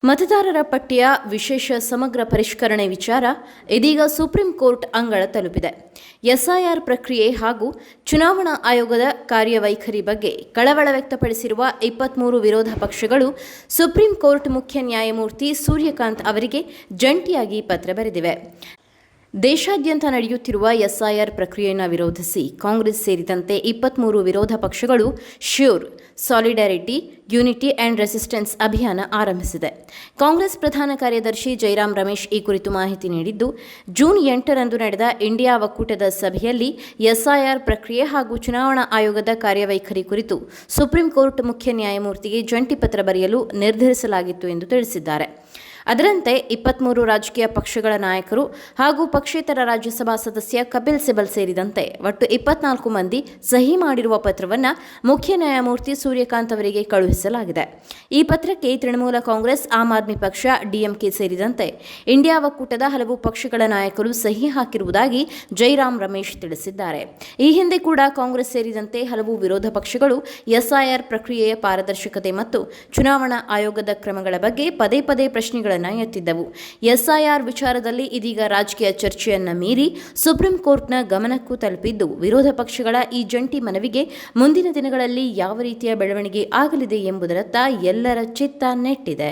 ಮತದಾರರ ಪಟ್ಟಿಯ ವಿಶೇಷ ಸಮಗ್ರ ಪರಿಷ್ಕರಣೆ ವಿಚಾರ ಇದೀಗ ಸುಪ್ರೀಂ ಕೋರ್ಟ್ ಅಂಗಳ ತಲುಪಿದೆ. ಎಸ್ಐಆರ್ ಪ್ರಕ್ರಿಯೆ ಹಾಗೂ ಚುನಾವಣಾ ಆಯೋಗದ ಕಾರ್ಯವೈಖರಿ ಬಗ್ಗೆ ಕಳವಳ ವ್ಯಕ್ತಪಡಿಸಿರುವ 23 ವಿರೋಧ ಪಕ್ಷಗಳು ಸುಪ್ರೀಂ ಕೋರ್ಟ್ ಮುಖ್ಯ ನ್ಯಾಯಮೂರ್ತಿ ಸೂರ್ಯಕಾಂತ್ ಅವರಿಗೆ ಜಂಟಿಯಾಗಿ ಪತ್ರ ಬರೆದಿವೆ. ದೇಶಾದ್ಯಂತ ನಡೆಯುತ್ತಿರುವ ಎಸ್ಐಆರ್ ಪ್ರಕ್ರಿಯೆಯನ್ನು ವಿರೋಧಿಸಿ ಕಾಂಗ್ರೆಸ್ ಸೇರಿದಂತೆ 23 ವಿರೋಧ ಪಕ್ಷಗಳು sure, solidarity, unity and resistance ಅಭಿಯಾನ ಆರಂಭಿಸಿದೆ. ಕಾಂಗ್ರೆಸ್ ಪ್ರಧಾನ ಕಾರ್ಯದರ್ಶಿ ಜೈರಾಮ್ ರಮೇಶ್ ಈ ಕುರಿತು ಮಾಹಿತಿ ನೀಡಿದ್ದು, ಜೂನ್ 8ರಂದು ನಡೆದ ಇಂಡಿಯಾ ಒಕ್ಕೂಟದ ಸಭೆಯಲ್ಲಿ ಎಸ್ಐಆರ್ ಪ್ರಕ್ರಿಯೆ ಹಾಗೂ ಚುನಾವಣಾ ಆಯೋಗದ ಕಾರ್ಯವೈಖರಿ ಕುರಿತು ಸುಪ್ರೀಂ ಕೋರ್ಟ್ ಮುಖ್ಯ ನ್ಯಾಯಮೂರ್ತಿಗೆ ಜಂಟಿ ಪತ್ರ ಬರೆಯಲು ನಿರ್ಧರಿಸಲಾಗಿತ್ತು ಎಂದು ತಿಳಿಸಿದ್ದಾರೆ. ಅದರಂತೆ 23 ರಾಜಕೀಯ ಪಕ್ಷಗಳ ನಾಯಕರು ಹಾಗೂ ಪಕ್ಷೇತರ ರಾಜ್ಯಸಭಾ ಸದಸ್ಯ ಕಪಿಲ್ ಸಿಬಲ್ ಸೇರಿದಂತೆ ಒಟ್ಟು 24 ಮಂದಿ ಸಹಿ ಮಾಡಿರುವ ಪತ್ರವನ್ನು ಮುಖ್ಯ ನ್ಯಾಯಮೂರ್ತಿ ಸೂರ್ಯಕಾಂತ್ ಅವರಿಗೆ ಕಳುಹಿಸಲಾಗಿದೆ. ಈ ಪತ್ರಕ್ಕೆ ತೃಣಮೂಲ ಕಾಂಗ್ರೆಸ್, ಆಮ್ ಆದ್ಮಿ ಪಕ್ಷ, ಡಿಎಂಕೆ ಸೇರಿದಂತೆ ಇಂಡಿಯಾ ಒಕ್ಕೂಟದ ಹಲವು ಪಕ್ಷಗಳ ನಾಯಕರು ಸಹಿ ಹಾಕಿರುವುದಾಗಿ ಜೈರಾಮ್ ರಮೇಶ್ ತಿಳಿಸಿದ್ದಾರೆ. ಈ ಹಿಂದೆ ಕೂಡ ಕಾಂಗ್ರೆಸ್ ಸೇರಿದಂತೆ ಹಲವು ವಿರೋಧ ಪಕ್ಷಗಳು ಎಸ್ಐಆರ್ ಪ್ರಕ್ರಿಯೆಯ ಪಾರದರ್ಶಕತೆ ಮತ್ತು ಚುನಾವಣಾ ಆಯೋಗದ ಕ್ರಮಗಳ ಬಗ್ಗೆ ಪದೇ ಪದೇ ಪ್ರಶ್ನೆಗಳನ್ನು ಎತ್ತಿದ್ದವು. ಎಸ್ಐಆರ್ ವಿಚಾರದಲ್ಲಿ ಇದೀಗ ರಾಜಕೀಯ ಚರ್ಚೆಯನ್ನ ಮೀರಿ ಸುಪ್ರೀಂ ಕೋರ್ಟ್ನ ಗಮನಕ್ಕೂ ತಲುಪಿದ್ದು, ವಿರೋಧ ಪಕ್ಷಗಳ ಈ ಜಂಟಿ ಮನವಿಗೆ ಮುಂದಿನ ದಿನಗಳಲ್ಲಿ ಯಾವ ರೀತಿಯ ಬೆಳವಣಿಗೆ ಆಗಲಿದೆ ಎಂಬುದರತ್ತ ಎಲ್ಲರ ಚಿತ್ತ ನೆಟ್ಟಿದೆ.